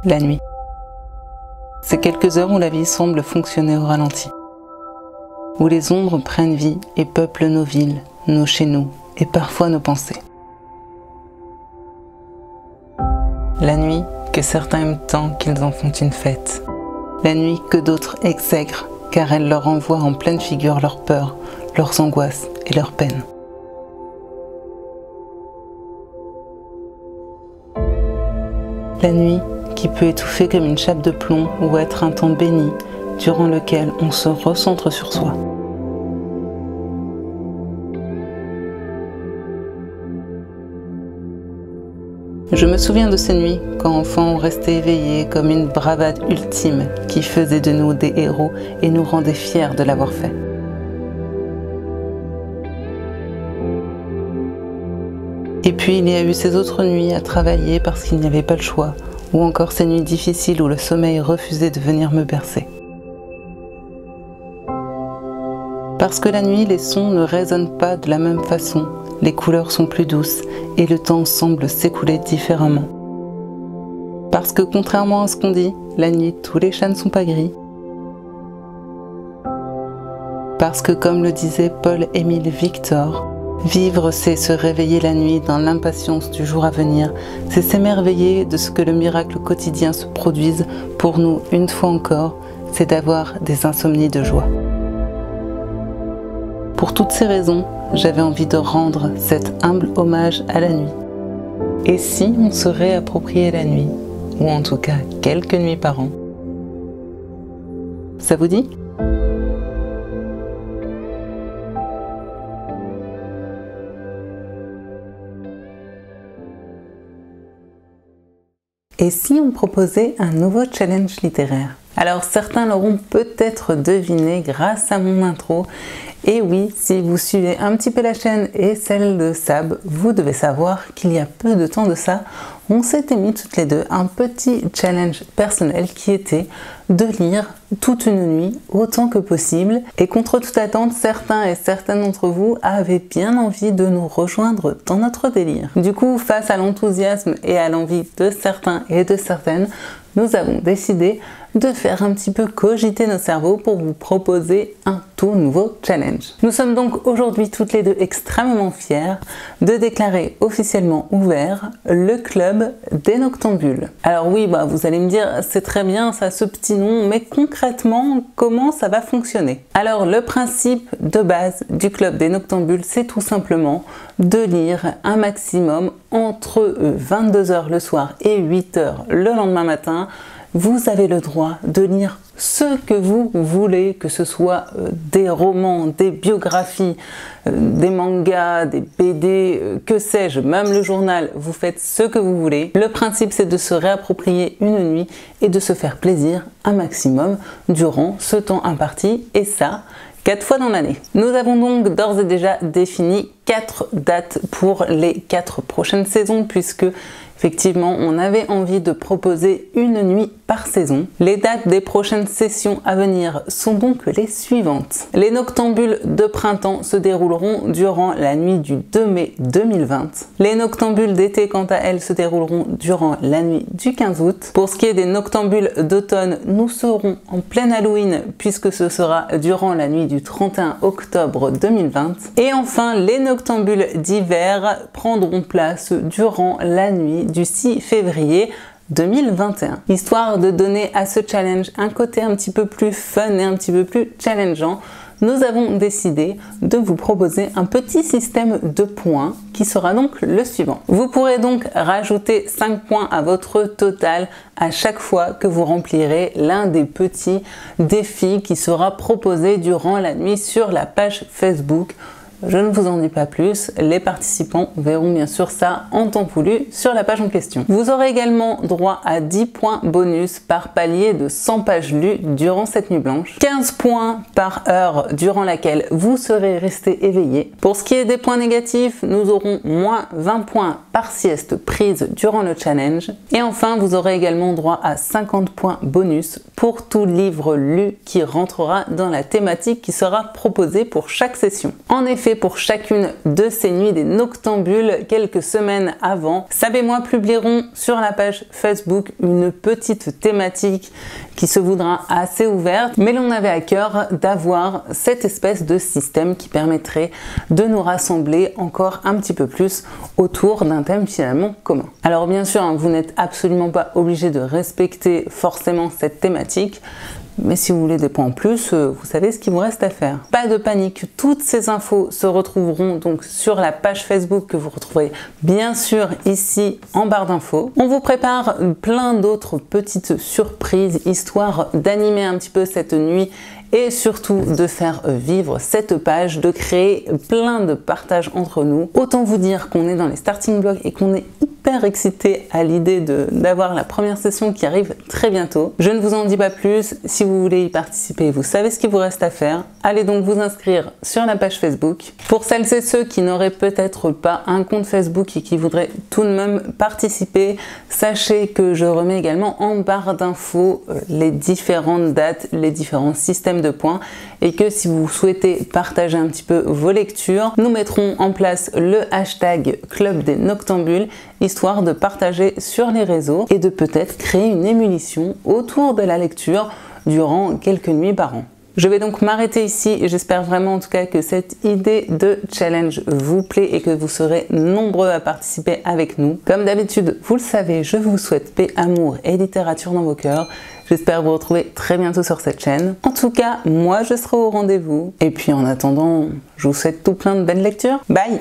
La nuit. C'est quelques heures où la vie semble fonctionner au ralenti, où les ombres prennent vie et peuplent nos villes, nos chez nous et parfois nos pensées. La nuit que certains aiment tant qu'ils en font une fête. La nuit que d'autres exècrent car elle leur envoie en pleine figure leurs peurs, leurs angoisses et leurs peines. La nuit qui peut étouffer comme une chape de plomb ou être un temps béni durant lequel on se recentre sur soi. Je me souviens de ces nuits quand enfants on restait éveillés comme une bravade ultime qui faisait de nous des héros et nous rendait fiers de l'avoir fait. Et puis il y a eu ces autres nuits à travailler parce qu'il n'y avait pas le choix, ou encore ces nuits difficiles où le sommeil refusait de venir me bercer. Parce que la nuit, les sons ne résonnent pas de la même façon, les couleurs sont plus douces et le temps semble s'écouler différemment. Parce que contrairement à ce qu'on dit, la nuit, tous les chats ne sont pas gris. Parce que comme le disait Paul-Émile Victor, vivre, c'est se réveiller la nuit dans l'impatience du jour à venir, c'est s'émerveiller de ce que le miracle quotidien se produise pour nous une fois encore, c'est d'avoir des insomnies de joie. Pour toutes ces raisons, j'avais envie de rendre cet humble hommage à la nuit. Et si on se réappropriait la nuit, ou en tout cas quelques nuits par an? Ça vous dit ? Et si on proposait un nouveau challenge littéraire? Alors certains l'auront peut-être deviné grâce à mon intro. Et oui, si vous suivez un petit peu la chaîne et celle de Sab, vous devez savoir qu'il y a peu de temps de ça, on s'était mis toutes les deux un petit challenge personnel qui était de lire toute une nuit autant que possible. Et contre toute attente, certains et certaines d'entre vous avaient bien envie de nous rejoindre dans notre délire. Du coup, face à l'enthousiasme et à l'envie de certains et de certaines, nous avons décidé de faire un petit peu cogiter nos cerveaux pour vous proposer un tout nouveau challenge. Nous sommes donc aujourd'hui toutes les deux extrêmement fiers de déclarer officiellement ouvert le club des Noctambules. Alors oui, vous allez me dire, c'est très bien, ça a ce petit nom, mais concrètement, comment ça va fonctionner? Alors le principe de base du club des Noctambules, c'est tout simplement de lire un maximum entre 22 h le soir et 8 h le lendemain matin. Vous avez le droit de lire ce que vous voulez, que ce soit des romans, des biographies, des mangas, des BD, que sais-je, même le journal, vous faites ce que vous voulez. Le principe, c'est de se réapproprier une nuit et de se faire plaisir un maximum durant ce temps imparti, et ça, 4 fois dans l'année. Nous avons donc d'ores et déjà défini 4 dates pour les 4 prochaines saisons, puisque effectivement, on avait envie de proposer une nuit par saison. Les dates des prochaines sessions à venir sont donc les suivantes. Les Noctambules de printemps se dérouleront durant la nuit du 2 mai 2020. Les Noctambules d'été, quant à elles, se dérouleront durant la nuit du 15 août. Pour ce qui est des Noctambules d'automne, nous serons en pleine Halloween, puisque ce sera durant la nuit du 31 octobre 2020. Et enfin, les Noctambules d'hiver prendront place durant la nuit du 6 février 2021. Histoire de donner à ce challenge un côté un petit peu plus fun et un petit peu plus challengeant, nous avons décidé de vous proposer un petit système de points qui sera donc le suivant. Vous pourrez donc rajouter 5 points à votre total à chaque fois que vous remplirez l'un des petits défis qui sera proposé durant la nuit sur la page Facebook. Je ne vous en dis pas plus, les participants verront bien sûr ça en temps voulu sur la page en question. Vous aurez également droit à 10 points bonus par palier de 100 pages lues durant cette nuit blanche, 15 points par heure durant laquelle vous serez resté éveillé. Pour ce qui est des points négatifs, nous aurons moins 20 points par sieste prise durant le challenge. Et enfin, vous aurez également droit à 50 points bonus pour tout livre lu qui rentrera dans la thématique qui sera proposée pour chaque session. En effet, fait pour chacune de ces nuits des noctambules quelques semaines avant. Sab et moi publierons sur la page Facebook une petite thématique qui se voudra assez ouverte, mais l'on avait à cœur d'avoir cette espèce de système qui permettrait de nous rassembler encore un petit peu plus autour d'un thème finalement commun. Alors bien sûr, vous n'êtes absolument pas obligé de respecter forcément cette thématique, mais si vous voulez des points en plus, vous savez ce qu'il vous reste à faire. Pas de panique, toutes ces infos se retrouveront donc sur la page Facebook que vous retrouverez bien sûr ici en barre d'infos. On vous prépare plein d'autres petites surprises, histoire d'animer un petit peu cette nuit et surtout de faire vivre cette page, de créer plein de partages entre nous. Autant vous dire qu'on est dans les starting blocks et qu'on est hyper excité à l'idée d'avoir la première session qui arrive très bientôt. Je ne vous en dis pas plus, si vous voulez y participer, vous savez ce qu'il vous reste à faire. Allez donc vous inscrire sur la page Facebook. Pour celles et ceux qui n'auraient peut-être pas un compte Facebook et qui voudraient tout de même participer, sachez que je remets également en barre d'infos les différentes dates, les différents systèmes de points, et que si vous souhaitez partager un petit peu vos lectures, nous mettrons en place le hashtag Club des Noctambules, histoire de partager sur les réseaux et de peut-être créer une émulsion autour de la lecture durant quelques nuits par an. Je vais donc m'arrêter ici et j'espère vraiment en tout cas que cette idée de challenge vous plaît et que vous serez nombreux à participer avec nous. Comme d'habitude, vous le savez, je vous souhaite paix, amour et littérature dans vos cœurs. J'espère vous retrouver très bientôt sur cette chaîne. En tout cas, moi je serai au rendez-vous. Et puis en attendant, je vous souhaite tout plein de belles lectures. Bye!